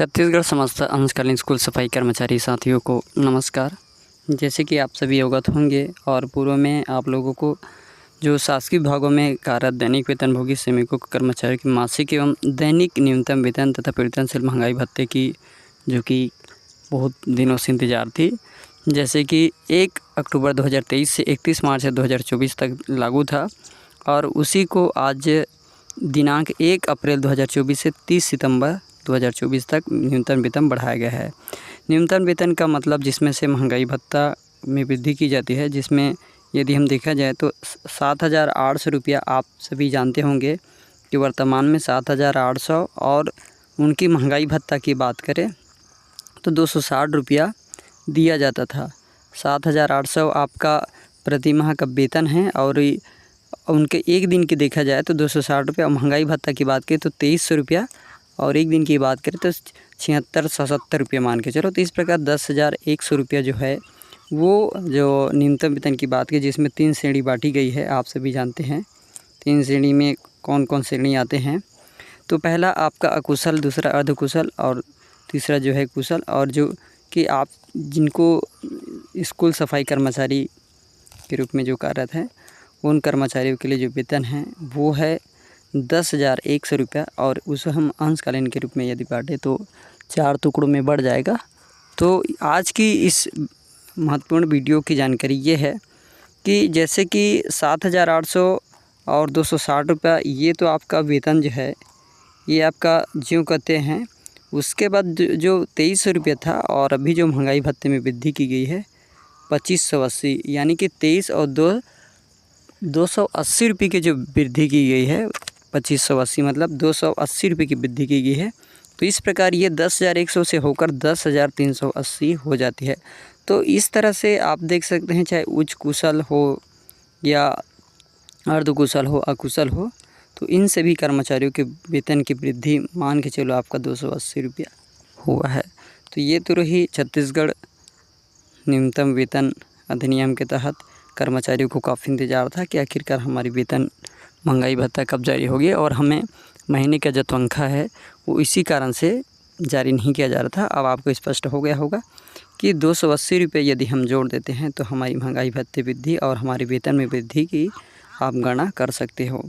छत्तीसगढ़ समस्त अंशकालीन स्कूल सफाई कर्मचारी साथियों को नमस्कार। जैसे कि आप सभी अवगत होंगे और पूर्व में आप लोगों को जो शासकीय विभागों में कार्यरत दैनिक वेतनभोगी श्रमिकों कर्मचारियों की मासिक एवं दैनिक न्यूनतम वेतन तथा परिवर्तनशील महंगाई भत्ते की जो कि बहुत दिनों से इंतज़ार थी। जैसे कि 1 अक्टूबर 2023 से 31 मार्च 2024 तक लागू था और उसी को आज दिनांक 1 अप्रैल 2024 से 30 सितंबर 2024 तक न्यूनतम वेतन बढ़ाया गया है। न्यूनतम वेतन का मतलब जिसमें से महंगाई भत्ता में वृद्धि की जाती है, जिसमें यदि हम देखा जाए तो 7,800 रुपया आप सभी जानते होंगे कि वर्तमान में 7,800 और उनकी महंगाई भत्ता की बात करें तो 260 रुपया दिया जाता था। 7,800 आपका प्रति माह का वेतन है और उनके एक दिन की देखा जाए तो 260 रुपया। महंगाई भत्ता की बात करें तो 2300 रुपया और एक दिन की बात करें तो 76-77 रुपये मान के चलो। तो इस प्रकार 10,100 रुपया जो है वो जो न्यूनतम वेतन की बात की, जिसमें 3 श्रेणी बांटी गई है। आप सभी जानते हैं 3 श्रेणी में कौन कौन श्रेणी आते हैं। तो पहला आपका अकुशल, दूसरा अर्धकुशल और तीसरा जो है कुशल। और जो कि आप जिनको स्कूल सफाई कर्मचारी के रूप में जो कार्यरत हैं उन कर्मचारियों के लिए जो वेतन है वो है 10,100 रुपया। और उसे हम अंशकालीन के रूप में यदि बांटें तो 4 टुकड़ों में बढ़ जाएगा। तो आज की इस महत्वपूर्ण वीडियो की जानकारी ये है कि जैसे कि 7,800 और 260 रुपया ये तो आपका वेतन जो है ये आपका ज्यों कहते हैं। उसके बाद जो 2300 रुपया था और अभी जो महंगाई भत्ते में वृद्धि की गई है 2580, यानी कि 23 और 280 रुपये की जो वृद्धि की गई है, 2580 मतलब 280 रुपये की वृद्धि की गई है। तो इस प्रकार ये 10,100 से होकर 10,380 हो जाती है। तो इस तरह से आप देख सकते हैं, चाहे उच्च कुशल हो या अर्धकुशल हो, अकुशल हो, तो इन सभी कर्मचारियों के वेतन की वृद्धि मान के चलो आपका 280 रुपया हुआ है। तो ये तो रही छत्तीसगढ़ न्यूनतम वेतन अधिनियम के तहत कर्मचारियों को काफ़ी इंतज़ार था कि आखिरकार हमारी वेतन महंगाई भत्ता कब जारी होगी, और हमें महीने का जो तनख्वाह है वो इसी कारण से जारी नहीं किया जा रहा था। अब आपको स्पष्ट हो गया होगा कि 280 रुपये यदि हम जोड़ देते हैं तो हमारी महंगाई भत्ते वृद्धि और हमारे वेतन में वृद्धि की आप गणना कर सकते हो।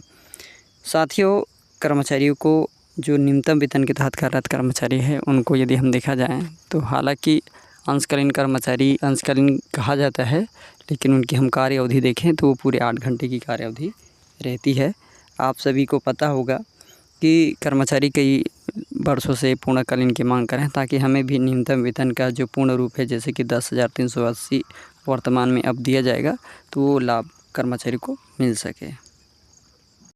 साथियों, कर्मचारियों को जो न्यूनतम वेतन के तहत कार्यरत कर्मचारी है उनको यदि हम देखा जाए तो हालांकि अंशकालीन कर्मचारी अंशकालीन कहा जाता है, लेकिन उनकी हम कार्य अवधि देखें तो वो पूरे 8 घंटे की कार्य अवधि रहती है। आप सभी को पता होगा कि कर्मचारी कई वर्षों से पूर्णकालीन की मांग करें ताकि हमें भी न्यूनतम वेतन का जो पूर्ण रूप है जैसे कि 10,380 वर्तमान में अब दिया जाएगा तो वो लाभ कर्मचारी को मिल सके।